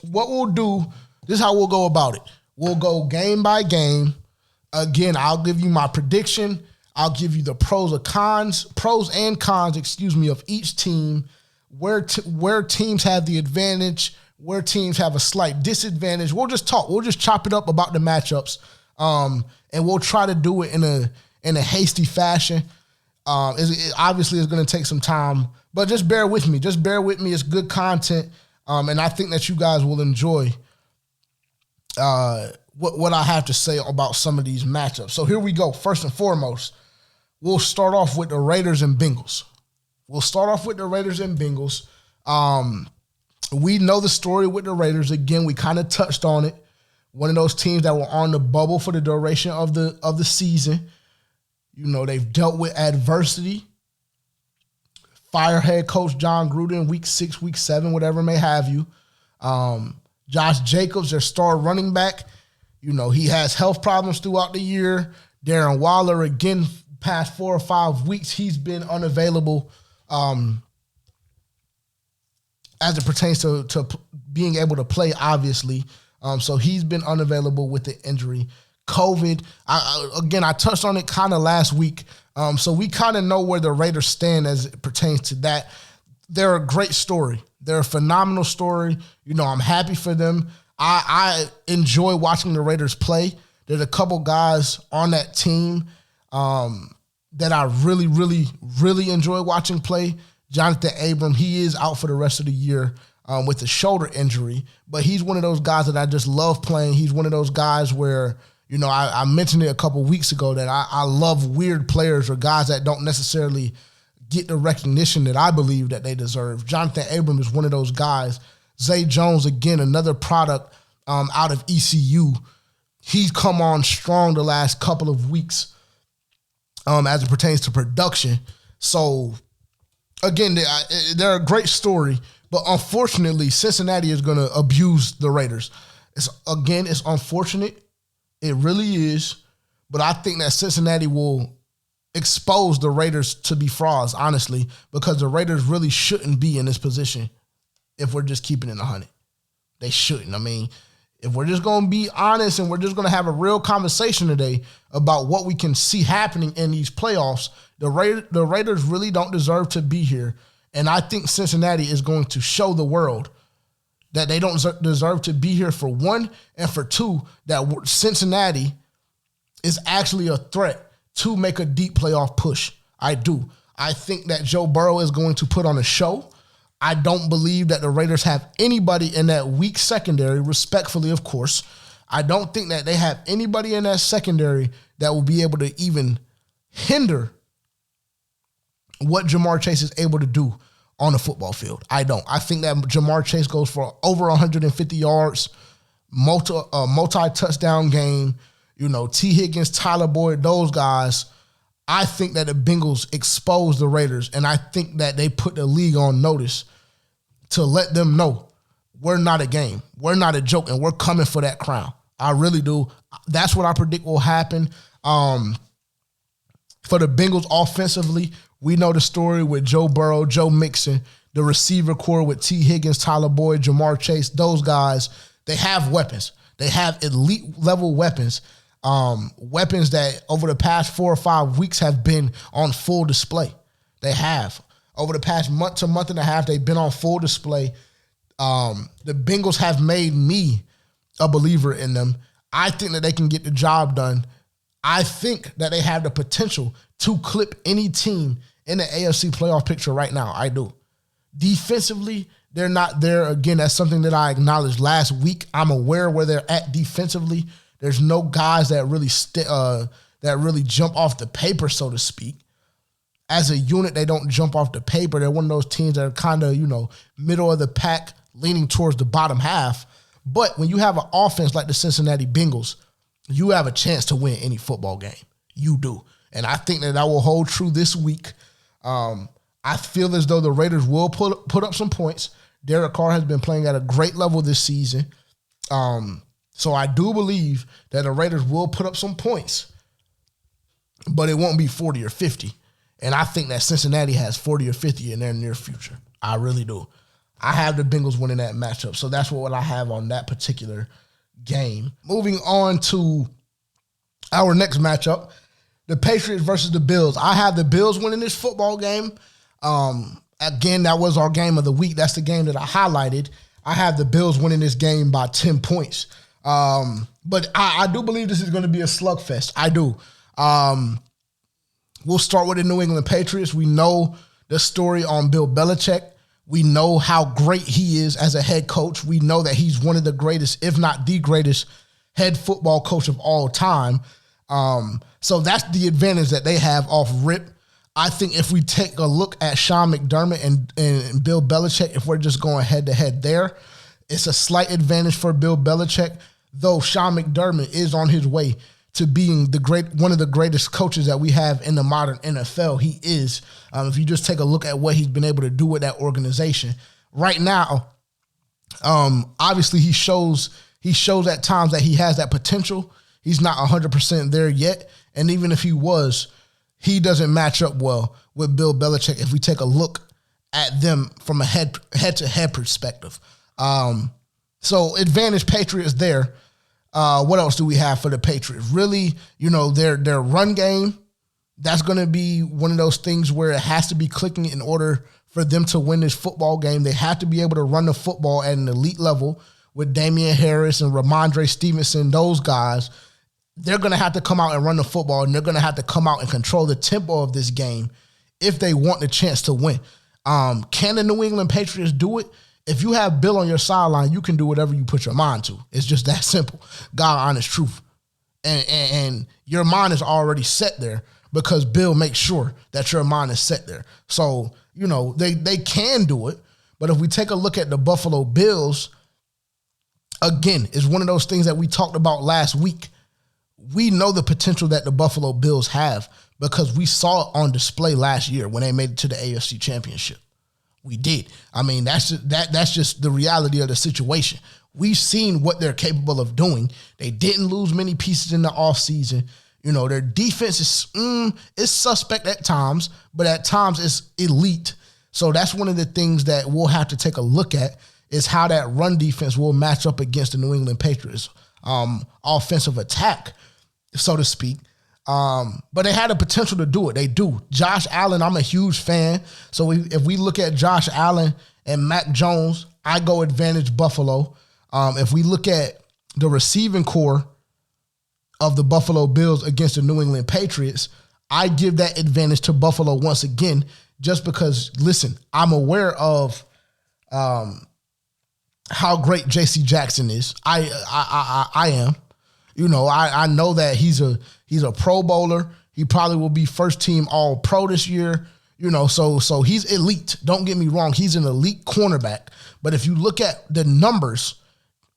what we'll do, this is how we'll go about it. We'll go game by game. Again, I'll give you my prediction. I'll give you the pros and cons of each team, where teams have the advantage, where teams have a slight disadvantage. We'll just talk. We'll just chop it up about the matchups, and we'll try to do it in a hasty fashion. Obviously, it's going to take some time, but just bear with me. Just bear with me. It's good content, and I think that you guys will enjoy what I have to say about some of these matchups. So here we go. First and foremost, we'll start off with the Raiders and Bengals. We know the story with the Raiders. Again, we kind of touched on it. One of those teams that were on the bubble for the duration of the season. You know, they've dealt with adversity. Fire head coach John Gruden, week 6, week 7, whatever may have you. Josh Jacobs, their star running back, you know, he has health problems throughout the year. Darren Waller, again, past 4 or 5 weeks, he's been unavailable as it pertains to being able to play, obviously. So he's been unavailable with the injury. COVID, I touched on it kind of last week. So we kind of know where the Raiders stand as it pertains to that. They're a great story. They're a phenomenal story. You know, I'm happy for them. I enjoy watching the Raiders play. There's a couple guys on that team that I really, really, really enjoy watching play. Jonathan Abram, he is out for the rest of the year with a shoulder injury, but he's one of those guys that I just love playing. He's one of those guys where, you know, I mentioned it a couple weeks ago that I love weird players or guys that don't necessarily get the recognition that I believe that they deserve. Jonathan Abram is one of those guys. Zay Jones, again, another product out of ECU. He's come on strong the last couple of weeks as it pertains to production. So, again, they're a great story, but unfortunately, Cincinnati is going to abuse the Raiders. It's unfortunate. It really is, but I think that Cincinnati will expose the Raiders to be frauds, honestly, because the Raiders really shouldn't be in this position if we're just keeping it 100. They shouldn't. I mean, if we're just going to be honest and we're just going to have a real conversation today about what we can see happening in these playoffs, the Raiders really don't deserve to be here. And I think Cincinnati is going to show the world that they don't deserve to be here, for one, and for two, that Cincinnati is actually a threat to make a deep playoff push. I do. I think that Joe Burrow is going to put on a show. I don't believe that the Raiders have anybody in that weak secondary, respectfully, of course. I don't think that they have anybody in that secondary that will be able to even hinder what Jamar Chase is able to do on the football field. I don't. I think that Jamar Chase goes for over 150 yards, multi-touchdown game. You know, T. Higgins, Tyler Boyd, those guys. I think that the Bengals expose the Raiders, and I think that they put the league on notice to let them know we're not a game. We're not a joke, and we're coming for that crown. I really do. That's what I predict will happen. For the Bengals offensively, we know the story with Joe Burrow, Joe Mixon, the receiver core with T. Higgins, Tyler Boyd, Jamar Chase. Those guys, they have weapons. They have elite-level weapons. Weapons that over the past 4 or 5 weeks have been on full display. They have. Over the past month to month and a half, they've been on full display. The Bengals have made me a believer in them. I think that they can get the job done. I think that they have the potential to clip any team in the AFC playoff picture right now. I do. Defensively, they're not there. Again, that's something that I acknowledged last week. I'm aware where they're at defensively. There's no guys that really jump off the paper, so to speak. As a unit, they don't jump off the paper. They're one of those teams that are kind of, middle of the pack, leaning towards the bottom half. But when you have an offense like the Cincinnati Bengals, you have a chance to win any football game. You do. And I think that will hold true this week. I feel as though the Raiders will put up some points. Derek Carr has been playing at a great level this season. So I do believe that the Raiders will put up some points, but it won't be 40 or 50. And I think that Cincinnati has 40 or 50 in their near future. I really do. I have the Bengals winning that matchup. So that's what I have on that particular game. Moving on to our next matchup, the Patriots versus the Bills. I have the Bills winning this football game. Again, that was our game of the week. That's the game that I highlighted. I have the Bills winning this game by 10 points. But I do believe this is going to be a slugfest. I do. We'll start with the New England Patriots. We know the story on Bill Belichick. We know how great he is as a head coach. We know that he's one of the greatest, if not the greatest, head football coach of all time. So that's the advantage that they have off rip. I think if we take a look at Sean McDermott and Bill Belichick, if we're just going head-to-head there, it's a slight advantage for Bill Belichick, though Sean McDermott is on his way to being one of the greatest coaches that we have in the modern NFL. He is. If you just take a look at what he's been able to do with that organization. Right now, obviously he shows at times that he has that potential. He's not 100% there yet. And even if he was, he doesn't match up well with Bill Belichick if we take a look at them from a head-to-head perspective. So advantage Patriots there. What else do we have for the Patriots? Really, their run game, that's going to be one of those things where it has to be clicking in order for them to win this football game. They have to be able to run the football at an elite level with Damian Harris and Ramondre Stevenson, those guys. They're going to have to come out and run the football, and they're going to have to come out and control the tempo of this game if they want the chance to win. Can the New England Patriots do it? If you have Bill on your sideline, you can do whatever you put your mind to. It's just that simple. God, honest truth. And your mind is already set there because Bill makes sure that your mind is set there. So, they can do it. But if we take a look at the Buffalo Bills, again, it's one of those things that we talked about last week. We know the potential that the Buffalo Bills have because we saw it on display last year when they made it to the AFC Championship. We did. I mean, that's just the reality of the situation. We've seen what they're capable of doing. They didn't lose many pieces in the offseason. Their defense is suspect at times, but at times it's elite. So that's one of the things that we'll have to take a look at is how that run defense will match up against the New England Patriots offensive attack, so to speak. But they had the potential to do it. They do. Josh Allen, I'm a huge fan. So if we look at Josh Allen and Mac Jones, I go advantage Buffalo. If we look at the receiving core of the Buffalo Bills against the New England Patriots, I give that advantage to Buffalo once again, just because, listen, I'm aware of how great J.C. Jackson is. I am. I know that he's a Pro Bowler. He probably will be first team All Pro this year. So he's elite. Don't get me wrong. He's an elite cornerback. But if you look at the numbers,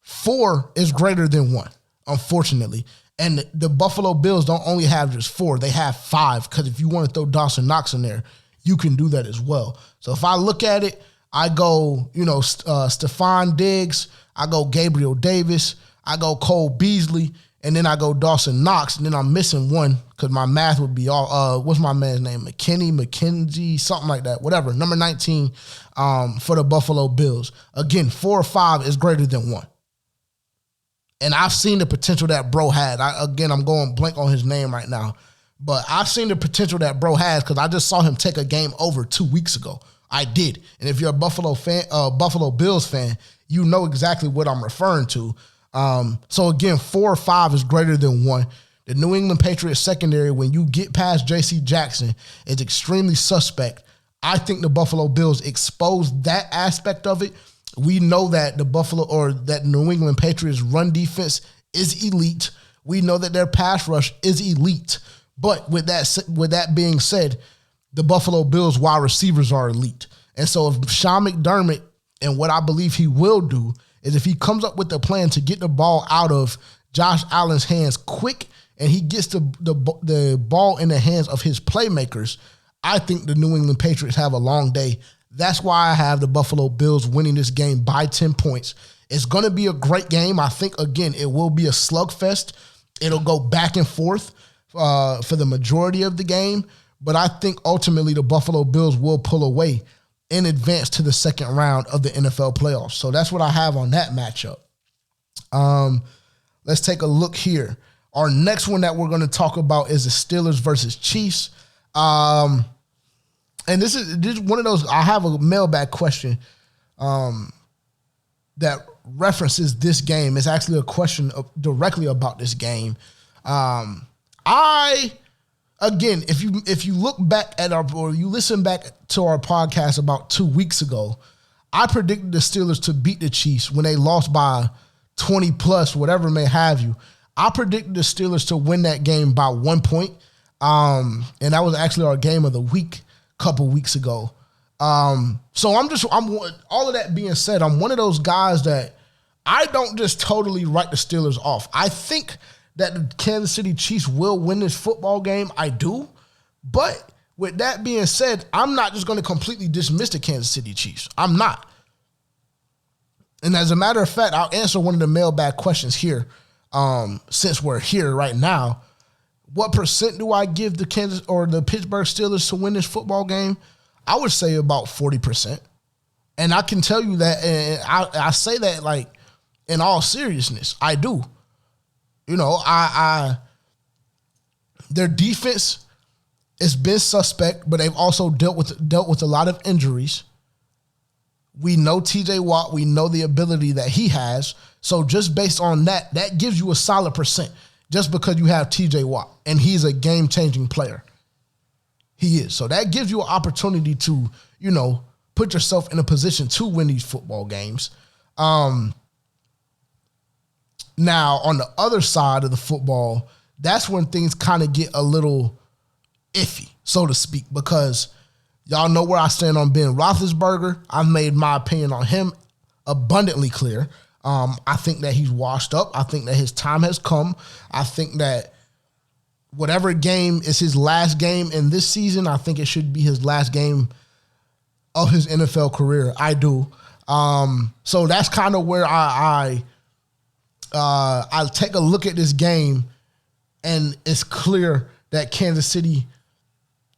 4 is greater than 1, unfortunately. And the Buffalo Bills don't only have just 4. They have 5, because if you want to throw Dawson Knox in there, you can do that as well. So if I look at it, I go, Stephon Diggs, I go Gabriel Davis, I go Cole Beasley, and then I go Dawson Knox, and then I'm missing one because my math would be all, what's my man's name? McKenzie, something like that, whatever. Number 19 for the Buffalo Bills. Again, 4 or 5 is greater than 1. And I've seen the potential that bro had. I'm going blank on his name right now. But I've seen the potential that bro has because I just saw him take a game over 2 weeks ago. I did. And if you're a Buffalo Bills fan, you know exactly what I'm referring to. So again, 4 or 5 is greater than 1. The New England Patriots secondary, when you get past J.C. Jackson, is extremely suspect. I think the Buffalo Bills exposed that aspect of it. We know that that New England Patriots run defense is elite. We know that their pass rush is elite. But with that being said, the Buffalo Bills wide receivers are elite. And so if Sean McDermott, and what I believe he will do, is if he comes up with a plan to get the ball out of Josh Allen's hands quick and he gets the ball in the hands of his playmakers, I think the New England Patriots have a long day. That's why I have the Buffalo Bills winning this game by 10 points. It's going to be a great game. I think, again, it will be a slugfest. It'll go back and forth for the majority of the game. But I think ultimately the Buffalo Bills will pull away in advance to the second round of the NFL playoffs. So that's what I have on that matchup. Let's take a look here. Our next one that we're going to talk about is the Steelers versus Chiefs. And this is one of those, I have a mailbag question that references this game. It's actually a question directly about this game. Again, if you look back at or you listen back to our podcast about 2 weeks ago, I predicted the Steelers to beat the Chiefs when they lost by 20 plus, whatever may have you. I predicted the Steelers to win that game by 1 point. And that was actually our game of the week a couple weeks ago. So I'm all of that being said, I'm one of those guys that I don't just totally write the Steelers off. I think that the Kansas City Chiefs will win this football game. I do. But with that being said, I'm not just going to completely dismiss the Kansas City Chiefs. I'm not. And as a matter of fact, I'll answer one of the mailbag questions here. Since we're here right now, what percent do I give the the Pittsburgh Steelers to win this football game? I would say about 40%. And I can tell you that, and I say that like in all seriousness, I do. You know, their defense has been suspect, but they've also dealt with a lot of injuries. We know TJ Watt. We know the ability that he has. So just based on that, that gives you a solid percent just because you have TJ Watt, and he's a game-changing player. He is. So that gives you an opportunity to, you know, put yourself in a position to win these football games. Now, on the other side of the football, that's when things kind of get a little iffy, so to speak, because y'all know where I stand on Ben Roethlisberger. I've made my opinion on him abundantly clear. I think that he's washed up. I think that his time has come. I think that whatever game is his last game in this season, I think it should be his last game of his NFL career. I do. So that's kind of where I take a look at this game, and it's clear that Kansas City,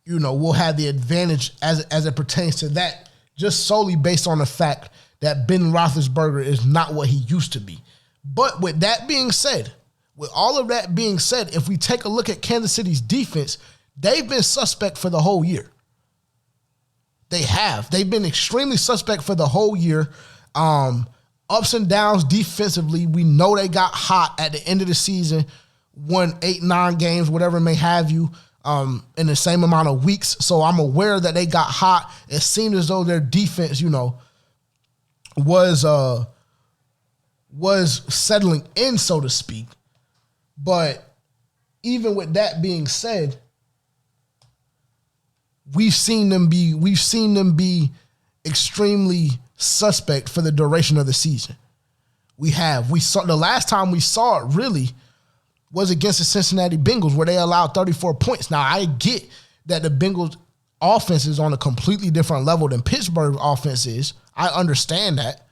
you know, will have the advantage as it pertains to that, just solely based on the fact that Ben Roethlisberger is not what he used to be. But with that being said, with all of that being said, if we take a look at Kansas City's defense, they've been suspect for the whole year. They have. They've been extremely suspect for the whole year. Ups and downs defensively. We know they got hot at the end of the season, won 8-9 games, whatever may have you, in the same amount of weeks. So I'm aware that they got hot. It seemed as though their defense, you know, was settling in, so to speak. But even with that being said, we've seen them be extremely suspect for the duration of the season. We saw the last time we saw it really was against the Cincinnati Bengals, where they allowed 34 points. Now, I get that the Bengals offense is on a completely different level than Pittsburgh offense is. I understand that.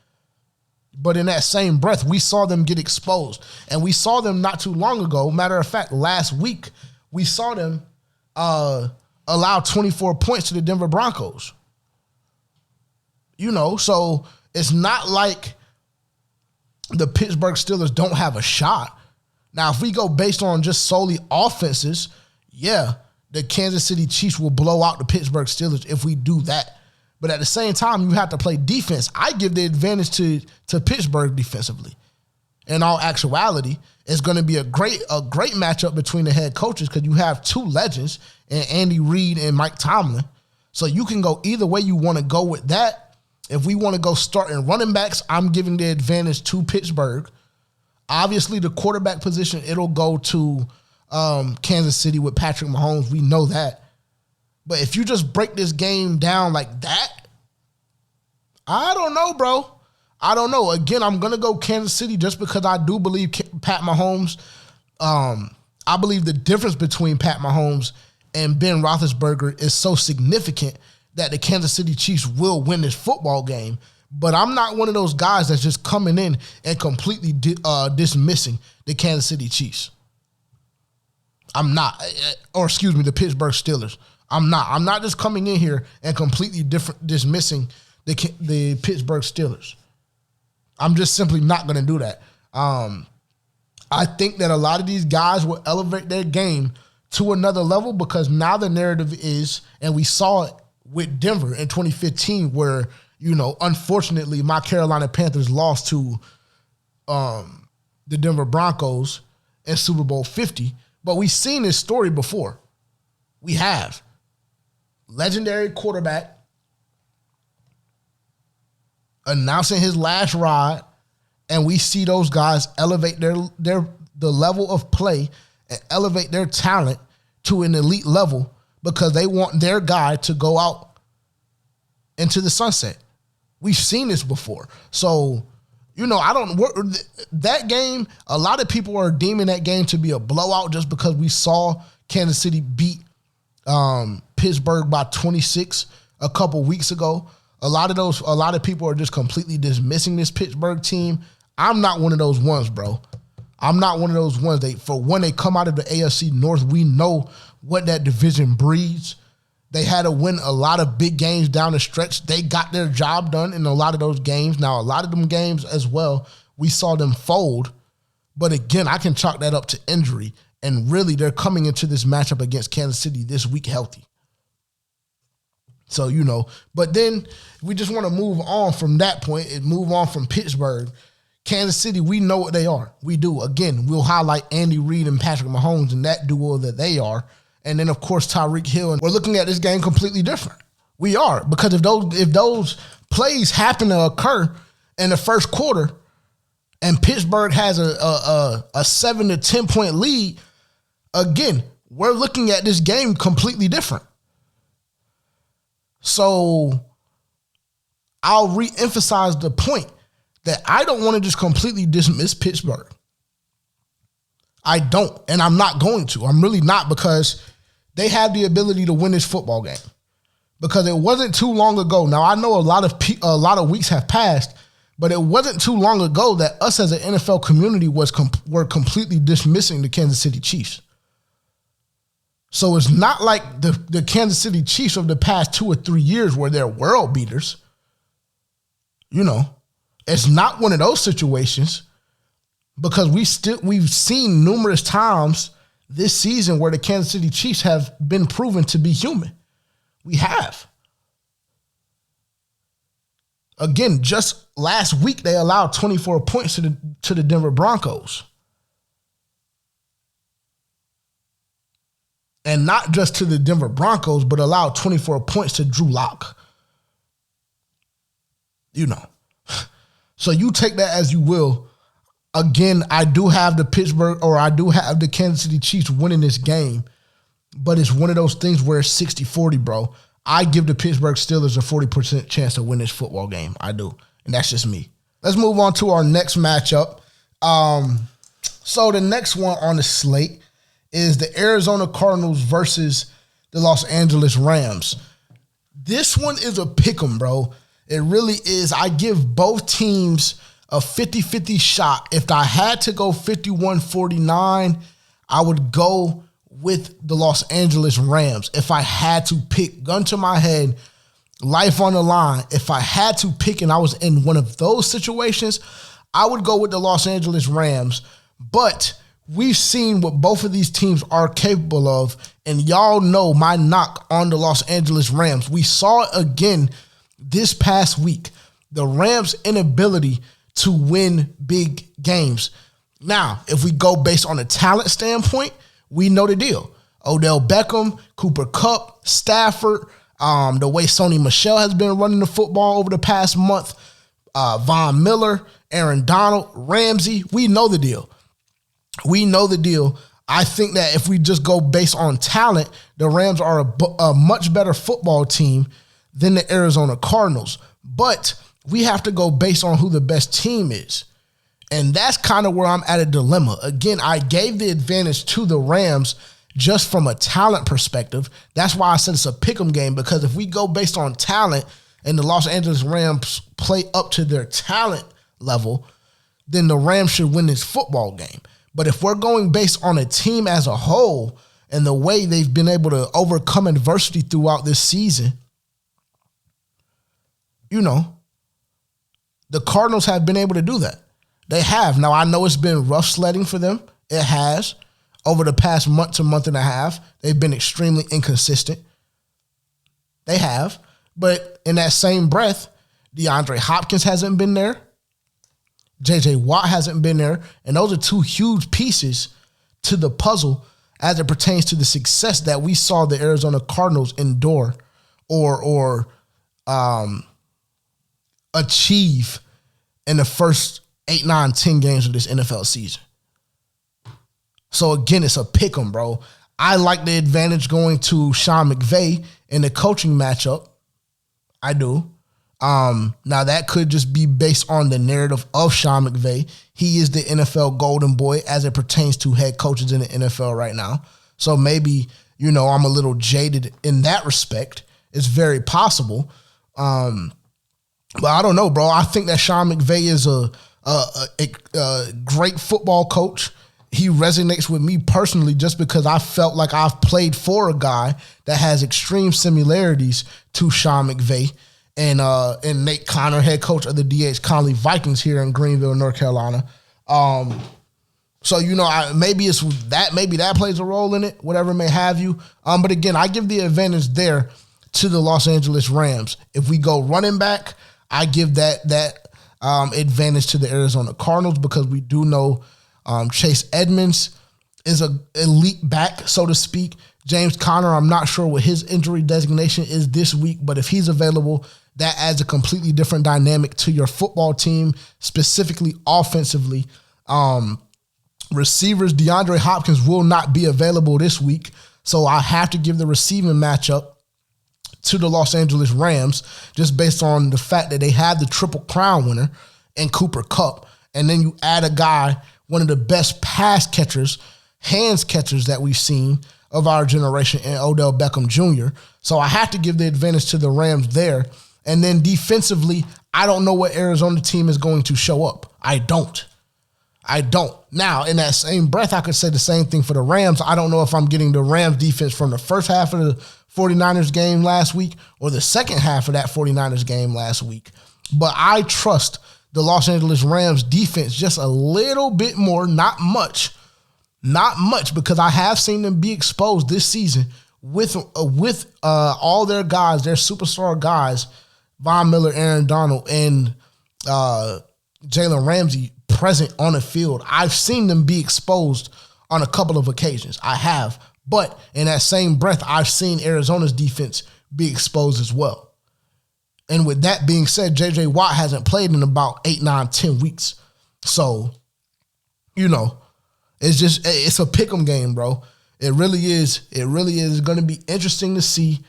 But in that same breath, we saw them get exposed. And we saw them not too long ago. Matter of fact, last week, we saw them allow 24 points to the Denver Broncos. You know, so it's not like the Pittsburgh Steelers don't have a shot. Now, if we go based on just solely offenses, yeah, the Kansas City Chiefs will blow out the Pittsburgh Steelers if we do that. But at the same time, you have to play defense. I give the advantage to Pittsburgh defensively. In all actuality, it's going to be a great matchup between the head coaches because you have two legends, in Andy Reid and Mike Tomlin. So you can go either way you want to go with that. If we want to go starting running backs, I'm giving the advantage to Pittsburgh. Obviously, the quarterback position, it'll go to Kansas City with Patrick Mahomes. We know that. But if you just break this game down like that, I don't know, bro. I don't know. Again, I'm going to go Kansas City just because I do believe Pat Mahomes. I believe the difference between Pat Mahomes and Ben Roethlisberger is so significant that the Kansas City Chiefs will win this football game. But I'm not one of those guys that's just coming in and completely dismissing the Kansas City Chiefs. I'm not. Or excuse me, the Pittsburgh Steelers. I'm not just coming in here and completely dismissing the Pittsburgh Steelers. I'm just simply not going to do that. I think that a lot of these guys will elevate their game to another level because now the narrative is, and we saw it with Denver in 2015 where, unfortunately my Carolina Panthers lost to the Denver Broncos in Super Bowl 50. But we've seen this story before. We have. Legendary quarterback announcing his last ride, and we see those guys elevate the level of play and elevate their talent to an elite level because they want their guy to go out into the sunset. We've seen this before. So, that game, a lot of people are deeming that game to be a blowout just because we saw Kansas City beat Pittsburgh by 26 a couple weeks ago. A lot of people are just completely dismissing this Pittsburgh team. I'm not one of those ones, bro. I'm not one of those ones. When they come out of the AFC North, we know what that division breeds. They had to win a lot of big games down the stretch. They got their job done in a lot of those games. Now, a lot of them games as well, we saw them fold. But again, I can chalk that up to injury. And really, they're coming into this matchup against Kansas City this week healthy. So, but then we just want to move on from that point and move on from Pittsburgh. Kansas City, we know what they are. We do. Again, we'll highlight Andy Reid and Patrick Mahomes and that duo that they are. And then, of course, Tyreek Hill. And we're looking at this game completely different. We are. Because if those plays happen to occur in the first quarter and Pittsburgh has a 7 to 10 point lead, again, we're looking at this game completely different. So I'll reemphasize the point that I don't want to just completely dismiss Pittsburgh. I don't, and I'm not going to. I'm really not, because they have the ability to win this football game. Because it wasn't too long ago. Now, I know a lot of weeks have passed, but it wasn't too long ago that us as an NFL community were completely dismissing the Kansas City Chiefs. So it's not like the Kansas City Chiefs of the past 2 or 3 years where they're world beaters. It's not one of those situations, because we've seen numerous times this season where the Kansas City Chiefs have been proven to be human. We have. Again, just last week they allowed 24 points to the Denver Broncos. And not just to the Denver Broncos, but allowed 24 points to Drew Lock. So you take that as you will. Again, I do have the Kansas City Chiefs winning this game, but it's one of those things where it's 60-40, bro. I give the Pittsburgh Steelers a 40% chance to win this football game. I do. And that's just me. Let's move on to our next matchup. So the next one on the slate is the Arizona Cardinals versus the Los Angeles Rams. This one is a pick'em, bro. It really is. I give both teams a 50-50 shot. If I had to go 51-49, I would go with the Los Angeles Rams. If I had to pick, gun to my head, life on the line, if I had to pick and I was in one of those situations, I would go with the Los Angeles Rams. But we've seen what both of these teams are capable of, and y'all know my knock on the Los Angeles Rams. We saw it again this past week, the Rams' inability to win big games. Now, if we go based on a talent standpoint, we know the deal. Odell Beckham, Cooper Kupp, Stafford, the way Sony Michel has been running the football over the past month, Von Miller, Aaron Donald, Ramsey, we know the deal. We know the deal. I think that if we just go based on talent, the Rams are a much better football team than the Arizona Cardinals. But we have to go based on who the best team is. And that's kind of where I'm at a dilemma. Again, I gave the advantage to the Rams just from a talent perspective. That's why I said it's a pick'em game, because if we go based on talent and the Los Angeles Rams play up to their talent level, then the Rams should win this football game. But if we're going based on a team as a whole and the way they've been able to overcome adversity throughout this season, the Cardinals have been able to do that. They have. Now, I know it's been rough sledding for them. It has. Over the past month to month and a half, they've been extremely inconsistent. They have. But in that same breath, DeAndre Hopkins hasn't been there. J.J. Watt hasn't been there. And those are two huge pieces to the puzzle as it pertains to the success that we saw the Arizona Cardinals endure or achieve in the first 8, 9, 10 games of this NFL season. So again, it's a pick 'em, bro. I like the advantage going to Sean McVay in the coaching matchup. I do. Now that could just be based on the narrative of Sean McVay. He is the NFL golden boy as it pertains to head coaches in the NFL right now. So maybe, I'm a little jaded in that respect. It's very possible. But I don't know, bro. I think that Sean McVay is a great football coach. He resonates with me personally just because I felt like I've played for a guy that has extreme similarities to Sean McVay and Nate Connor, head coach of the D.H. Conley Vikings here in Greenville, North Carolina. So, maybe it's that, maybe that plays a role in it, whatever may have you. But again, I give the advantage there to the Los Angeles Rams. If we go running back, I give that advantage to the Arizona Cardinals because we do know Chase Edmonds is an elite back, so to speak. James Conner, I'm not sure what his injury designation is this week, but if he's available, that adds a completely different dynamic to your football team, specifically offensively. Receivers, DeAndre Hopkins will not be available this week, so I have to give the receiving matchup to the Los Angeles Rams just based on the fact that they have the Triple Crown winner in Cooper Kupp, and then you add a guy, one of the best pass catchers, hands catchers that we've seen of our generation in Odell Beckham Jr. So I have to give the advantage to the Rams there. And then defensively, I don't know what Arizona team is going to show up. I don't. Now, in that same breath, I could say the same thing for the Rams. I don't know if I'm getting the Rams defense from the first half of the 49ers game last week or the second half of that 49ers game last week. But I trust the Los Angeles Rams defense just a little bit more, not much, because I have seen them be exposed this season with all their guys, their superstar guys, Von Miller, Aaron Donald, and Jalen Ramsey present on the field. I've seen them be exposed on a couple of occasions. I have. But in that same breath, I've seen Arizona's defense be exposed as well. And with that being said, J.J. Watt hasn't played in about 8, 9, 10 weeks. So, it's a pick'em game, bro. It really is. It really is going to be interesting to see.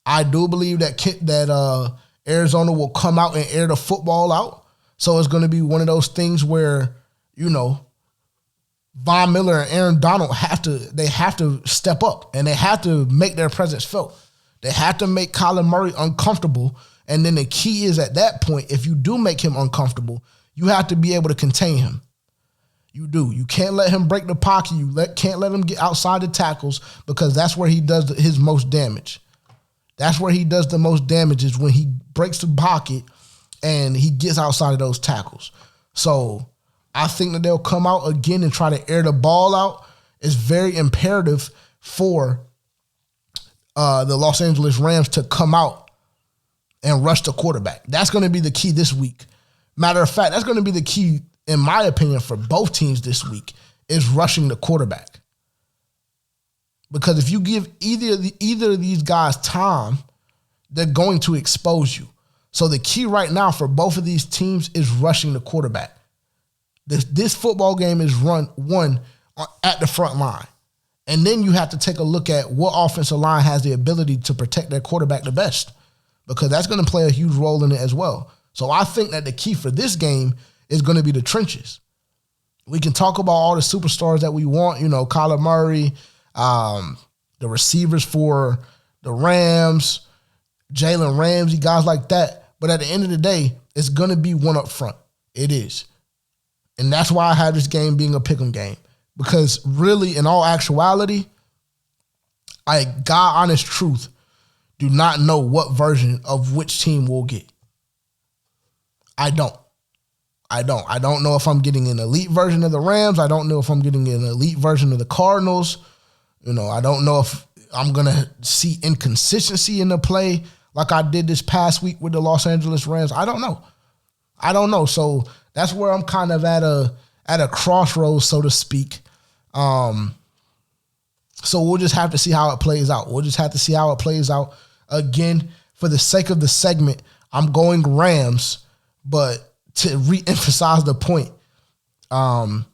I do believe that Arizona will come out and air the football out. So it's going to be one of those things where, Von Miller and Aaron Donald have to step up and they have to make their presence felt. They have to make Kyler Murray uncomfortable. And then the key is at that point, if you do make him uncomfortable, you have to be able to contain him. You do. You can't let him break the pocket. Can't let him get outside the tackles because that's where he does his most damage. That's where he does the most damage is when he breaks the pocket and he gets outside of those tackles. So I think that they'll come out again and try to air the ball out. It's very imperative for the Los Angeles Rams to come out and rush the quarterback. That's going to be the key this week. Matter of fact, that's going to be the key, in my opinion, for both teams this week is rushing the quarterback. Because if you give either of these guys time, they're going to expose you. So the key right now for both of these teams is rushing the quarterback. This football game is won at the front line. And then you have to take a look at what offensive line has the ability to protect their quarterback the best, because that's going to play a huge role in it as well. So I think that the key for this game is going to be the trenches. We can talk about all the superstars that we want, Kyler Murray, the receivers for the Rams, Jalen Ramsey, guys like that. But at the end of the day, it's going to be one up front. It is. And that's why I have this game being a pick'em game. Because really, in all actuality, I, God honest truth, do not know what version of which team we'll get. I don't know if I'm getting an elite version of the Rams. I don't know if I'm getting an elite version of the Cardinals. I don't know if I'm going to see inconsistency in the play like I did this past week with the Los Angeles Rams. I don't know. So that's where I'm kind of at a crossroads, so to speak. So we'll just have to see how it plays out. Again, for the sake of the segment, I'm going Rams, but to re-emphasize the point,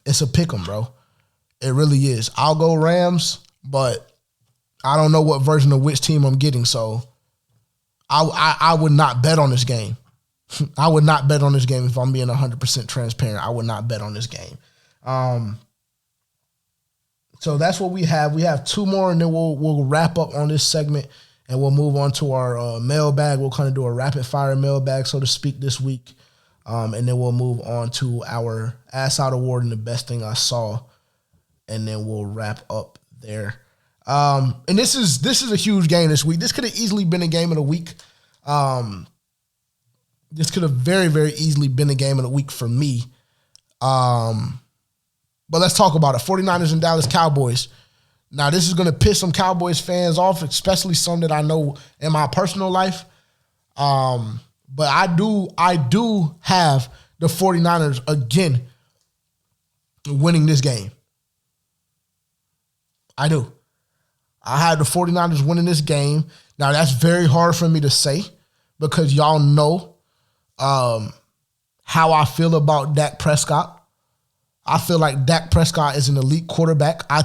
it's a pick 'em, bro. It really is. I'll go Rams, but I don't know what version of which team I'm getting, so I would not bet on this game. I would not bet on this game if I'm being 100% transparent. I would not bet on this game. So that's what we have. We have two more, and then we'll wrap up on this segment, and we'll move on to our mailbag. We'll kind of do a rapid-fire mailbag, so to speak, this week. And then we'll move on to our Ass Out Award and the best thing I saw, and then we'll wrap up there. And this is a huge game this week. This could have easily been a game of the week. This could have very, very easily been a game of the week for me. But let's talk about it. 49ers and Dallas Cowboys. Now, this is going to piss some Cowboys fans off, especially some that I know in my personal life. But I do have the 49ers again winning this game. I do. I had the 49ers winning this game. Now, that's very hard for me to say because y'all know how I feel about Dak Prescott. I feel like Dak Prescott is an elite quarterback. I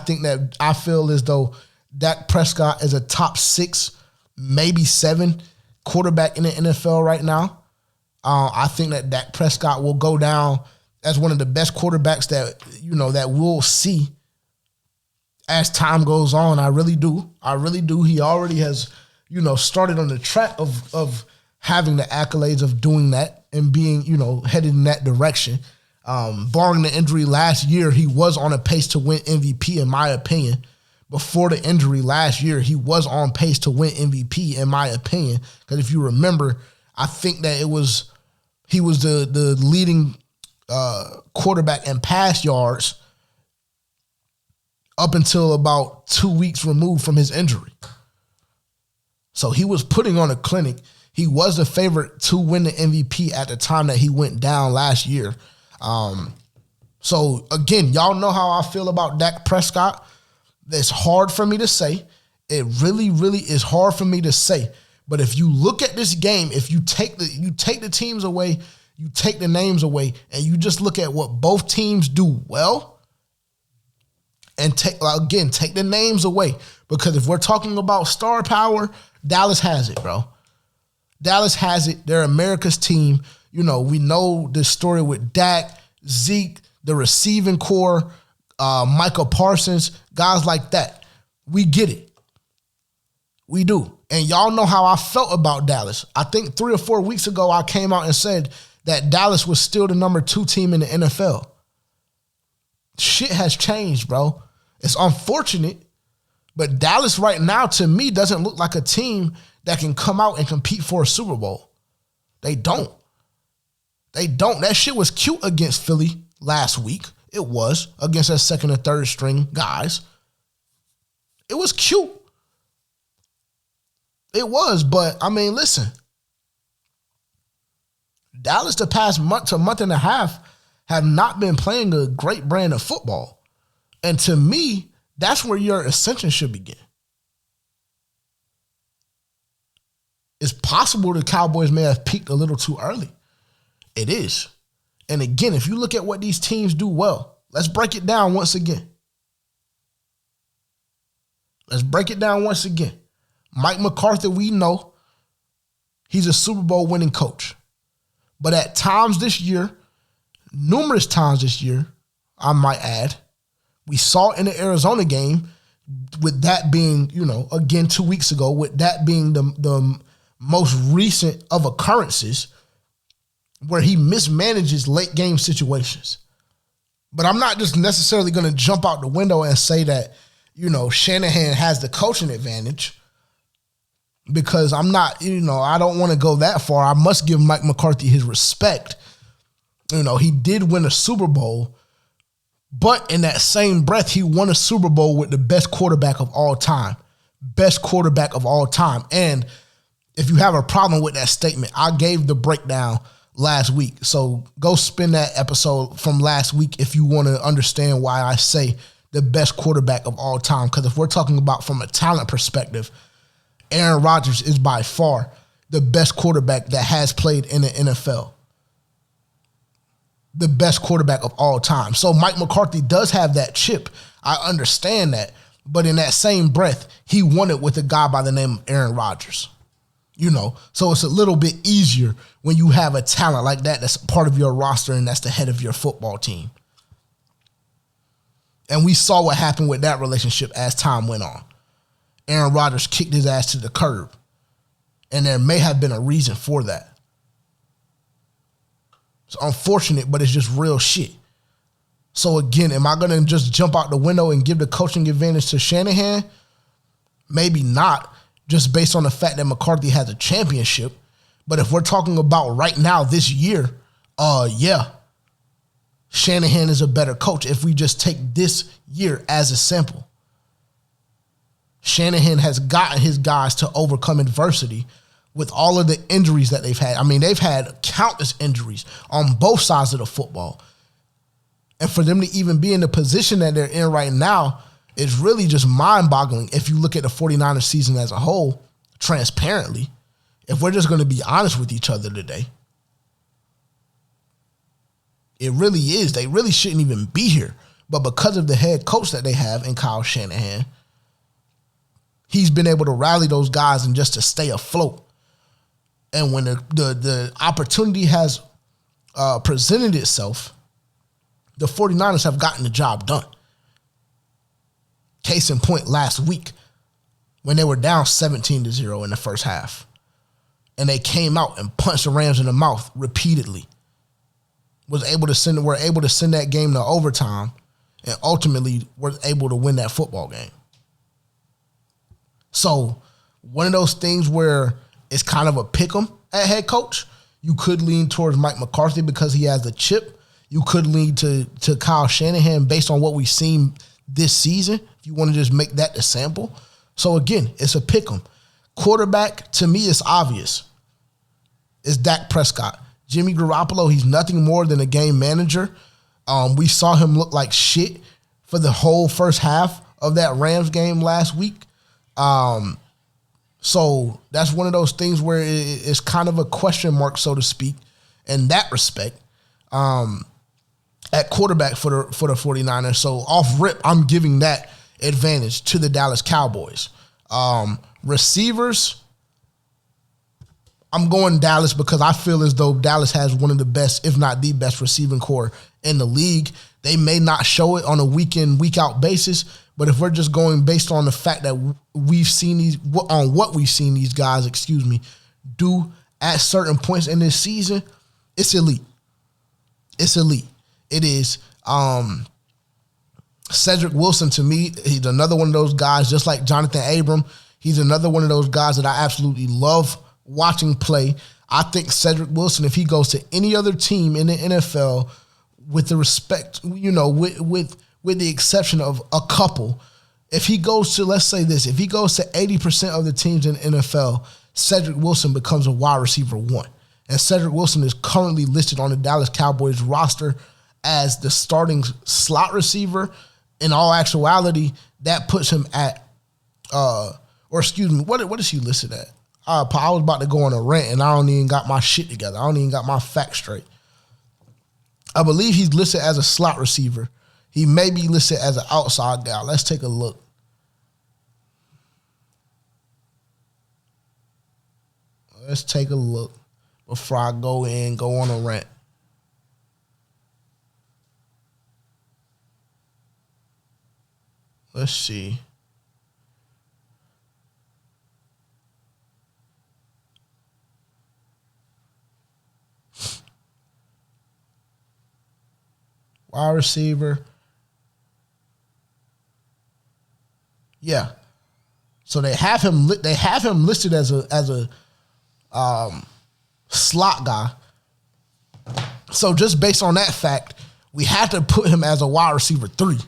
feel as though Dak Prescott is a top 6, maybe 7 quarterback in the NFL right now. I think that Dak Prescott will go down as one of the best quarterbacks that we'll see as time goes on. I really do. He already has, started on the track of having the accolades of doing that and being, headed in that direction. Barring the injury last year, he was on a pace to win MVP, in my opinion. Before the injury last year, he was on pace to win MVP, in my opinion. Because if you remember, I think that he was the leading quarterback in pass yards up until about 2 weeks removed from his injury. So he was putting on a clinic. He was the favorite to win the MVP at the time that he went down last year. So again, y'all know how I feel about Dak Prescott. It's hard for me to say. It really, really is hard for me to say. But if you look at this game, if you take the teams away, you take the names away, and you just look at what both teams do well, and take the names away. Because if we're talking about star power, Dallas has it, bro. Dallas has it. They're America's team. We know this story with Dak, Zeke, the receiving core, Michael Parsons, guys like that. We get it. We do. And y'all know how I felt about Dallas. I think 3 or 4 weeks ago, I came out and said that Dallas was still the number 2 team in the NFL. Shit has changed, bro. It's unfortunate, but Dallas right now, to me, doesn't look like a team that can come out and compete for a Super Bowl. They don't. That shit was cute against Philly last week. It was against their second and third string guys. It was cute. It was, but I mean, listen. Dallas the past month to month and a half have not been playing a great brand of football. And to me, that's where your ascension should begin. It's possible the Cowboys may have peaked a little too early. It is. And again, if you look at what these teams do well, let's break it down once again. Mike McCarthy, we know he's a Super Bowl winning coach. But at times this year, numerous times this year, I might add, we saw in the Arizona game, with that being, again 2 weeks ago, with that being the most recent of occurrences, where he mismanages late game situations. But I'm not just necessarily going to jump out the window and say that, Shanahan has the coaching advantage because I'm not, I don't want to go that far. I must give Mike McCarthy his respect. He did win a Super Bowl, but in that same breath, he won a Super Bowl with the best quarterback of all time. Best quarterback of all time. And if you have a problem with that statement, I gave the breakdown last week. So go spin that episode from last week if you want to understand why I say the best quarterback of all time. Because if we're talking about from a talent perspective, Aaron Rodgers is by far the best quarterback that has played in the NFL. The best quarterback of all time. So Mike McCarthy does have that chip. I understand that. But in that same breath, he won it with a guy by the name of Aaron Rodgers. So it's a little bit easier when you have a talent like that that's part of your roster and that's the head of your football team. And we saw what happened with that relationship as time went on. Aaron Rodgers kicked his ass to the curb. And there may have been a reason for that. It's unfortunate, but it's just real shit. So again, am I going to just jump out the window and give the coaching advantage to Shanahan? Maybe not, just based on the fact that McCarthy has a championship. But if we're talking about right now, this year, yeah, Shanahan is a better coach if we just take this year as a sample. Shanahan has gotten his guys to overcome adversity with all of the injuries that they've had. I mean, they've had countless injuries on both sides of the football. And for them to even be in the position that they're in right now is really just mind-boggling if you look at the 49ers season as a whole, transparently. If we're just going to be honest with each other today. It really is. They really shouldn't even be here. But because of the head coach that they have in Kyle Shanahan, he's been able to rally those guys and just to stay afloat. And when the opportunity has presented itself, the 49ers have gotten the job done. Case in point, last week, when they were down 17-0 in the first half, and they came out and punched the Rams in the mouth repeatedly, were able to send that game to overtime, and ultimately were able to win that football game. So one of those things where it's kind of a pick 'em at head coach. You could lean towards Mike McCarthy because he has the chip. You could lean to Kyle Shanahan based on what we've seen this season, if you want to just make that the sample. So again, it's a pick 'em. Quarterback, to me, it's obvious. It's Dak Prescott. Jimmy Garoppolo, he's nothing more than a game manager. We saw him look like shit for the whole first half of that Rams game last week. So that's one of those things where it's kind of a question mark, so to speak, in that respect, at quarterback for the 49ers. So off rip, I'm giving that advantage to the Dallas Cowboys. Receivers, I'm going Dallas because I feel as though Dallas has one of the best, if not the best, receiving core in the league. They may not show it on a week in, week out basis, but if we're just going based on the fact that we've seen what we've seen these guys, do at certain points in this season, it's elite. It's elite. It is. Cedric Wilson, to me, he's another one of those guys, just like Jonathan Abram. He's another one of those guys that I absolutely love watching play. I think Cedric Wilson, if he goes to any other team in the NFL, with the respect, with the exception of a couple, if he goes to, let's say this, if he goes to 80% of the teams in the NFL, Cedric Wilson becomes a wide receiver one. And Cedric Wilson is currently listed on the Dallas Cowboys roster as the starting slot receiver. In all actuality, that puts him at, what is he listed at? I was about to go on a rant and I don't even got my shit together. I don't even got my facts straight. I believe he's listed as a slot receiver. He may be listed as an outside guy. Let's take a look. Let's take a look before I go on a rant. Let's see. Wide receiver. Yeah. So they have him listed as a slot guy. So just based on that fact, we have to put him as a wide receiver 3.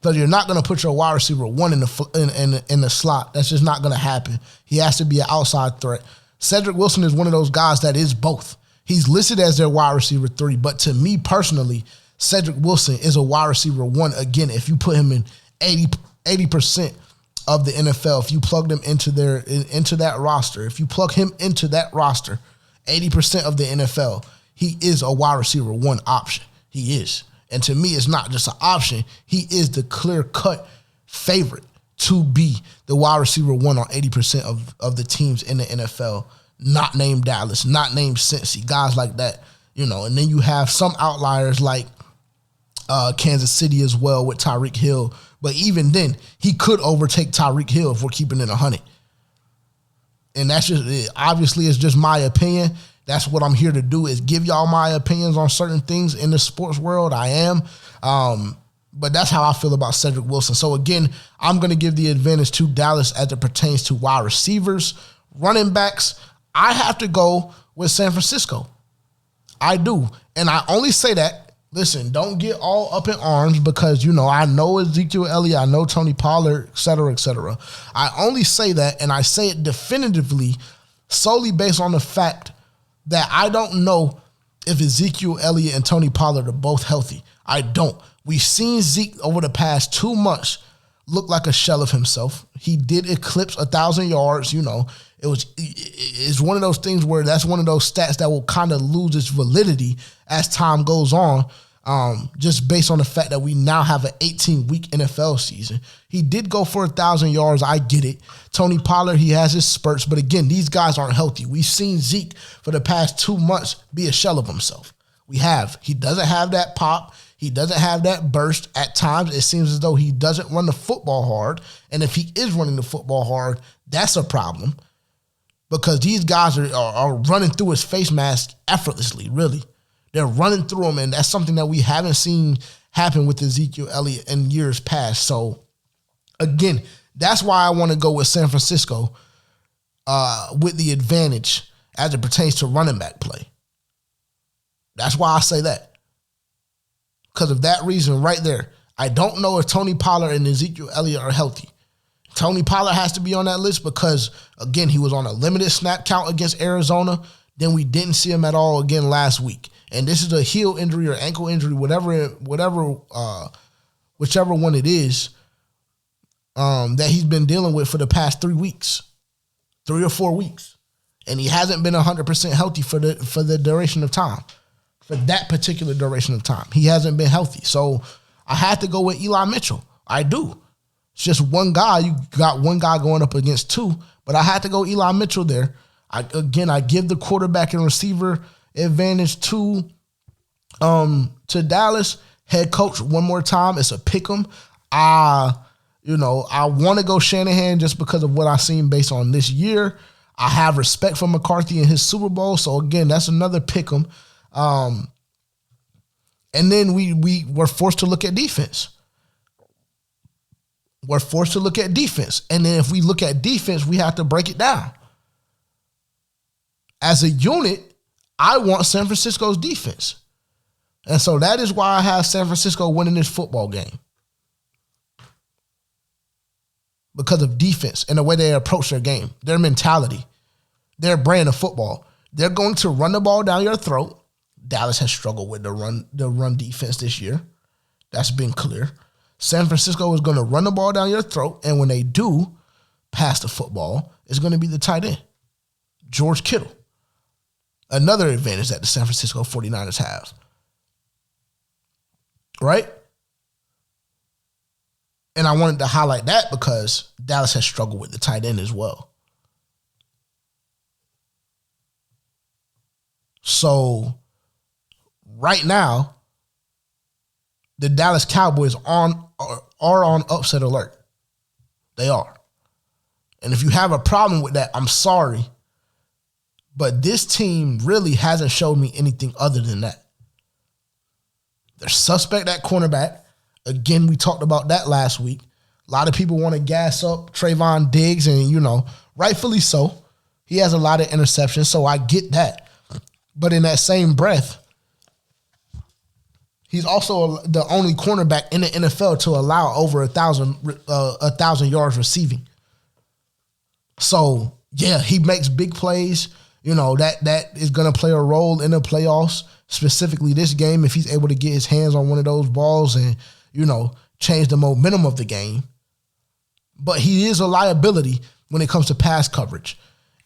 Because you're not going to put your wide receiver 1 in the slot. That's just not going to happen. He has to be an outside threat. Cedric Wilson is one of those guys that is both. He's listed as their wide receiver 3, but to me personally, Cedric Wilson is a wide receiver 1. Again, if you put him in 80% of the NFL, if you plug them into that roster, if you plug him into that roster, 80% of the NFL, he is a wide receiver 1 option. He is. And to me, it's not just an option. He is the clear-cut favorite to be the wide receiver 1 on 80% of the teams in the NFL, not named Dallas, not named Cincy, guys like that, you know. And then you have some outliers like Kansas City as well with Tyreek Hill. But even then, he could overtake Tyreek Hill if we're keeping it 100. And that's just, obviously, it's just my opinion. That's what I'm here to do, is give y'all my opinions on certain things in the sports world. I am. But that's how I feel about Cedric Wilson. So, again, I'm going to give the advantage to Dallas as it pertains to wide receivers. Running backs, I have to go with San Francisco. I do. And I only say that, listen, don't get all up in arms because, you know, I know Ezekiel Elliott, I know Tony Pollard, et cetera, et cetera. I only say that, and I say it definitively solely based on the fact that I don't know if Ezekiel Elliott and Tony Pollard are both healthy. I don't. We've seen Zeke over the past 2 months look like a shell of himself. He did eclipse 1,000 yards. You know, it's one of those things where that's one of those stats that will kind of lose its validity as time goes on, just based on the fact that we now have an 18-week NFL season. He did go for 1,000 yards. I get it. Tony Pollard, he has his spurts. But again, these guys aren't healthy. We've seen Zeke for the past 2 months be a shell of himself. We have. He doesn't have that pop. He doesn't have that burst. At times, it seems as though he doesn't run the football hard. And if he is running the football hard, that's a problem. Because these guys are running through his face mask effortlessly, really. They're running through him, and that's something that we haven't seen happen with Ezekiel Elliott in years past. So, again, that's why I want to go with San Francisco with the advantage as it pertains to running back play. That's why I say that. Because of that reason right there. I don't know if Tony Pollard and Ezekiel Elliott are healthy. Tony Pollard has to be on that list because, again, he was on a limited snap count against Arizona. Then we didn't see him at all again last week. And this is a heel injury or ankle injury, whichever one it is, that he's been dealing with for the past 3 weeks, 3 or 4 weeks. And he hasn't been 100% healthy for the duration of time, for that particular duration of time. He hasn't been healthy. So I had to go with Eli Mitchell. I do. It's just one guy. You got one guy going up against 2, but I had to go Eli Mitchell there. I give the quarterback and receiver advantage to Dallas. Head coach, one more time, it's a pick 'em. I want to go Shanahan just because of what I've seen based on this year. I have respect for McCarthy and his Super Bowl, so again, that's another pick 'em. And then we were forced to look at defense. We're forced to look at defense. And then if we look at defense, we have to break it down. As a unit, I want San Francisco's defense. And so that is why I have San Francisco winning this football game. Because of defense and the way they approach their game, their mentality, their brand of football. They're going to run the ball down your throat. Dallas has struggled with the run defense this year. That's been clear. San Francisco is going to run the ball down your throat, and when they do pass the football, it's going to be the tight end, George Kittle. Another advantage that the San Francisco 49ers have. Right? And I wanted to highlight that because Dallas has struggled with the tight end as well. So, right now, the Dallas Cowboys are on upset alert. They are. And if you have a problem with that, I'm sorry. But this team really hasn't showed me anything other than that. They're suspect at cornerback. Again, we talked about that last week. A lot of people want to gas up Trayvon Diggs, and, you know, rightfully so. He has a lot of interceptions, so I get that. But in that same breath, he's also the only cornerback in the NFL to allow over 1,000 yards receiving. So, yeah, he makes big plays. You know, that is going to play a role in the playoffs, specifically this game, if he's able to get his hands on one of those balls and, you know, change the momentum of the game. But he is a liability when it comes to pass coverage.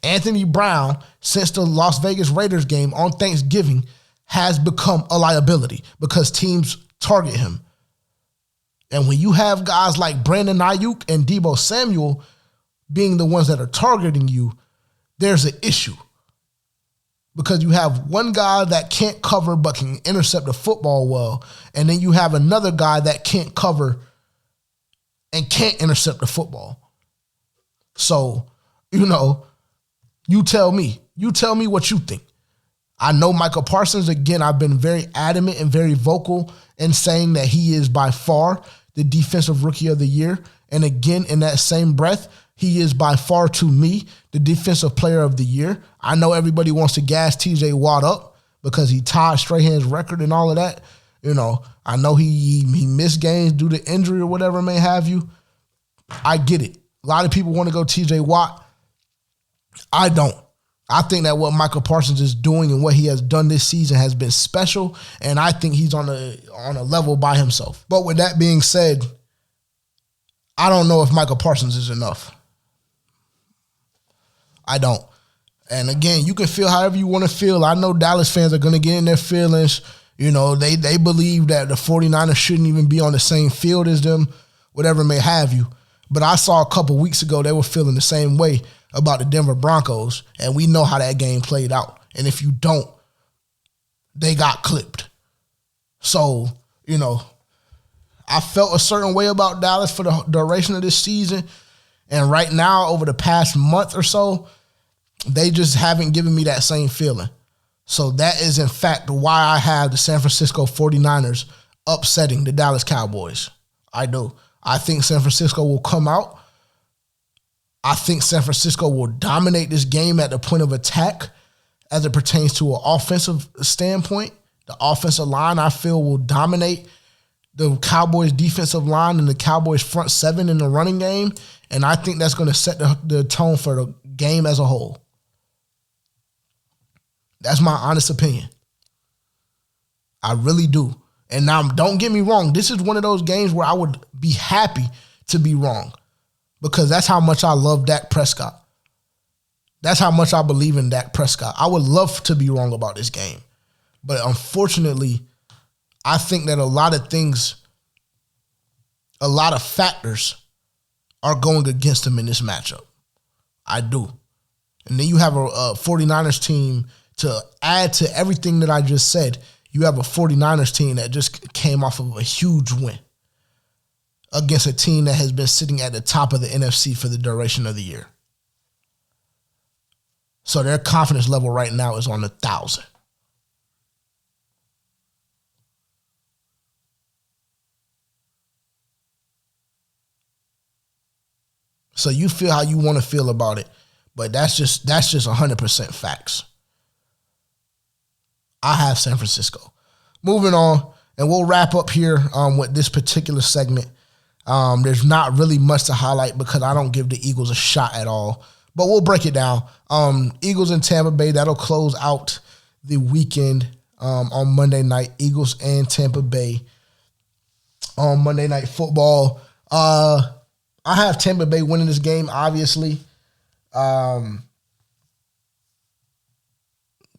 Anthony Brown, since the Las Vegas Raiders game on Thanksgiving, has become a liability because teams target him. And when you have guys like Brandon Ayuk and Deebo Samuel being the ones that are targeting you, there's an issue. Because you have one guy that can't cover but can intercept the football well, and then you have another guy that can't cover and can't intercept the football. So, you know, you tell me what you think. I know Michael Parsons, again, I've been very adamant and very vocal in saying that he is by far the defensive rookie of the year. And again, in that same breath, he is by far, to me, the defensive player of the year. I know everybody wants to gas TJ Watt up because he tied Strahan's record and all of that. You know, I know he missed games due to injury or whatever may have you. I get it. A lot of people want to go TJ Watt. I don't. I think that what Michael Parsons is doing and what he has done this season has been special, and I think he's on a level by himself. But with that being said, I don't know if Michael Parsons is enough. I don't. And again, you can feel however you want to feel. I know Dallas fans are going to get in their feelings. You know, they believe that the 49ers shouldn't even be on the same field as them, whatever may have you. But I saw a couple weeks ago they were feeling the same way about the Denver Broncos, and we know how that game played out. And if you don't, they got clipped. So, you know, I felt a certain way about Dallas for the duration of this season. And right now, over the past month or so, they just haven't given me that same feeling. So that is, in fact, why I have the San Francisco 49ers upsetting the Dallas Cowboys. I do. I think San Francisco will come out. I think San Francisco will dominate this game at the point of attack as it pertains to an offensive standpoint. The offensive line, I feel, will dominate the Cowboys' defensive line and the Cowboys' front seven in the running game. And I think that's going to set the tone for the game as a whole. That's my honest opinion. I really do. And now, don't get me wrong, this is one of those games where I would be happy to be wrong because that's how much I love Dak Prescott. That's how much I believe in Dak Prescott. I would love to be wrong about this game. But unfortunately, I think that a lot of things, a lot of factors are going against him in this matchup. I do. And then you have a 49ers team to add to everything that I just said. You have a 49ers team that just came off of a huge win against a team that has been sitting at the top of the NFC for the duration of the year. So their confidence level right now is on 1,000. So you feel how you want to feel about it, but that's just 100% facts. I have San Francisco. Moving on, and we'll wrap up here with this particular segment. There's not really much to highlight because I don't give the Eagles a shot at all, but we'll break it down. Eagles in Tampa Bay, that'll close out the weekend on Monday night. Eagles and Tampa Bay on Monday Night Football. I have Tampa Bay winning this game, obviously.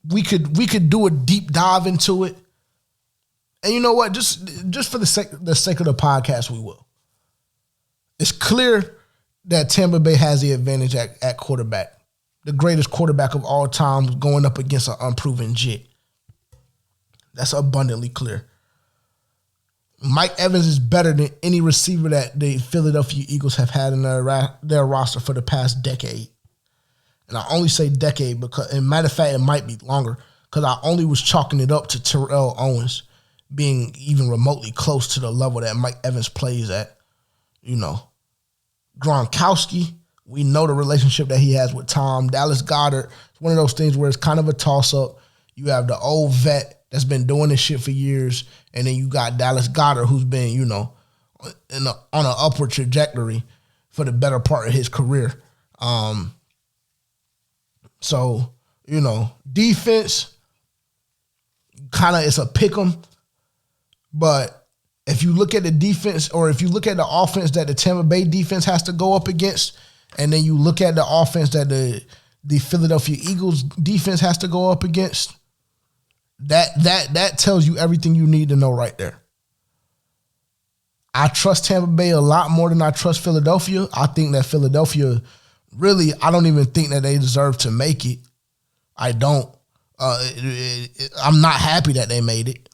We could do a deep dive into it. And you know what? Just for the sake of the podcast, we will. It's clear that Tampa Bay has the advantage at quarterback. The greatest quarterback of all time going up against an unproven jit. That's abundantly clear. Mike Evans is better than any receiver that the Philadelphia Eagles have had in their roster for the past decade. And I only say decade because, as a matter of fact, it might be longer because I only was chalking it up to Terrell Owens being even remotely close to the level that Mike Evans plays at, you know. Gronkowski, we know the relationship that he has with Tom. Dallas Goedert, it's one of those things where it's kind of a toss-up. You have the old vet that's been doing this shit for years, and then you got Dallas Goedert, who's been, on an upward trajectory for the better part of his career. So, defense, kind of it's a pick 'em. But if you look at the defense, or if you look at the offense that the Tampa Bay defense has to go up against, and then you look at the offense that the Philadelphia Eagles defense has to go up against, that tells you everything you need to know right there. I trust Tampa Bay a lot more than I trust Philadelphia. I think that Philadelphia, really, I don't even think that they deserve to make it. I don't. I'm not happy that they made it,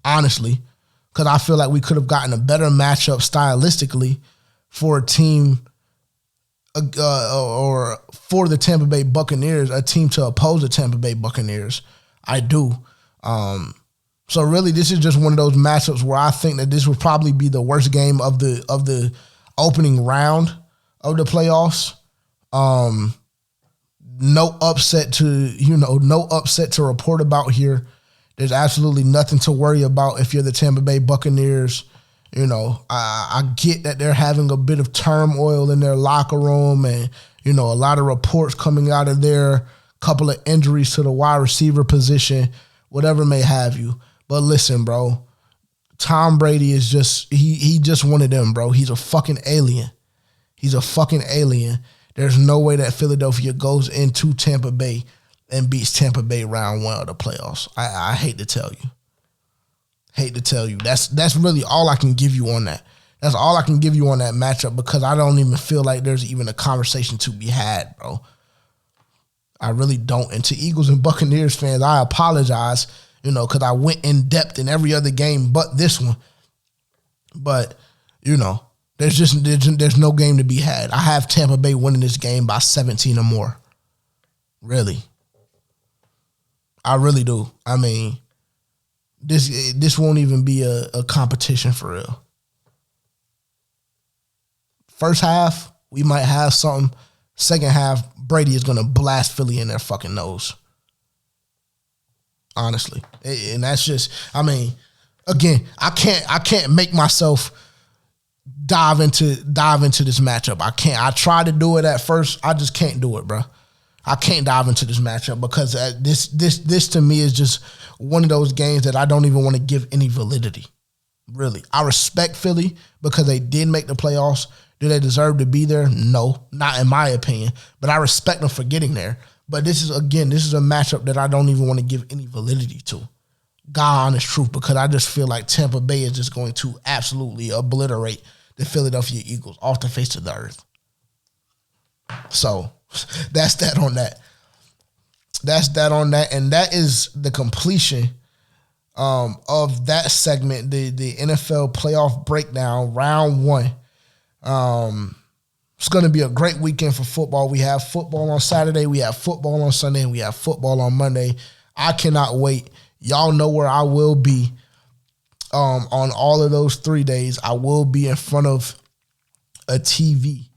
honestly, because I feel like we could have gotten a better matchup stylistically for a team, or for the Tampa Bay Buccaneers, a team to oppose the Tampa Bay Buccaneers. I do. So really, this is just one of those matchups where I think that this would probably be the worst game of the opening round of the playoffs. No upset to report about here. There's absolutely nothing to worry about if you're the Tampa Bay Buccaneers. I get that they're having a bit of turmoil in their locker room, and a lot of reports coming out of there, couple of injuries to the wide receiver position, whatever may have you. But listen, bro, Tom Brady is he just one of them, bro. He's a fucking alien. He's a fucking alien. There's no way that Philadelphia goes into Tampa Bay and beats Tampa Bay round one of the playoffs. I hate to tell you. That's really all I can give you on that. That's all I can give you on that matchup, because I don't even feel like there's even a conversation to be had, bro. I really don't. And to Eagles and Buccaneers fans, I apologize, because I went in depth in every other game but this one. But, there's no game to be had. I have Tampa Bay winning this game by 17 or more. Really. I really do. I mean, this won't even be a competition for real. First half, we might have something. Second half, Brady is going to blast Philly in their fucking nose. Honestly. And that's just, again, I can't make myself dive into this matchup. I can't. I tried to do it at first. I just can't do it, bro. I can't dive into this matchup because this to me is just one of those games that I don't even want to give any validity. Really. I respect Philly because they did make the playoffs. Do they deserve to be there? No, not in my opinion. But I respect them for getting there. But this is a matchup that I don't even want to give any validity to. God honest truth, because I just feel like Tampa Bay is just going to absolutely obliterate the Philadelphia Eagles off the face of the earth. So that's that on that. And that is the completion of that segment, the NFL playoff breakdown, round one. It's going to be a great weekend for football. We have football on Saturday, we have football on Sunday, and we have football on Monday. I cannot wait. Y'all know where I will be on all of those 3 days. I will be in front of a TV,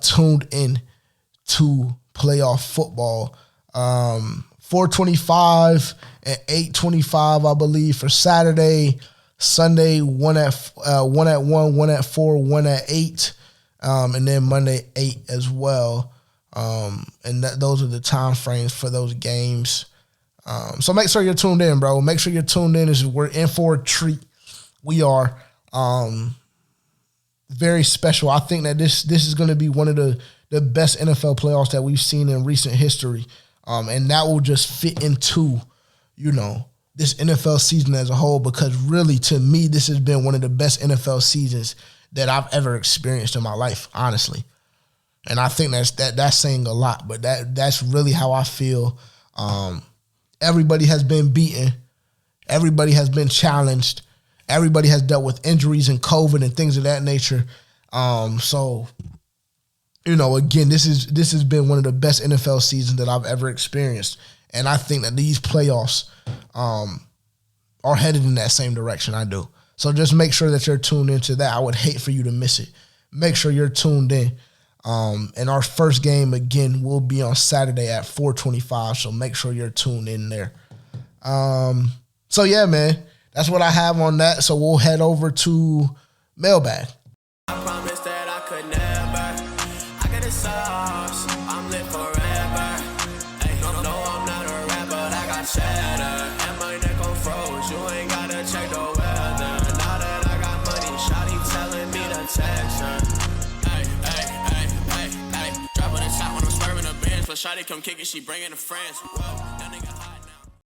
tuned in to playoff football. 4:25 and 8:25, I believe, for Saturday. Sunday, one at 1, one at 4, one at 8, and then Monday 8 as well. And those are the time frames for those games. So make sure you're tuned in, bro. Make sure you're tuned in. We're in for a treat. We are very special. I think that this is going to be one of the best NFL playoffs that we've seen in recent history. And that will just fit into, this NFL season as a whole, because really, to me, this has been one of the best NFL seasons that I've ever experienced in my life, honestly. And I think that's saying a lot, but that's really how I feel. Everybody has been beaten. Everybody has been challenged. Everybody has dealt with injuries and COVID and things of that nature. So, again, this has been one of the best NFL seasons that I've ever experienced. And I think that these playoffs are headed in that same direction. I do. So just make sure that you're tuned into that. I would hate for you to miss it. make sure you're tuned in. And our first game, again, will be on Saturday at 4:25, so make sure you're tuned in there. So, yeah, man, that's what I have on that. So we'll head over to mailbag. I promise that I could never. I got the sauce. I'm lit forever. Hey, no, I'm not a rapper. I got cheddar. And my neck on froze. You ain't gotta check the weather. Now that I got money, shawty telling me to text her. Hey. Drop on the top when I'm swerving the bench. But shawty come kick it, she bringing the friends. Whoa.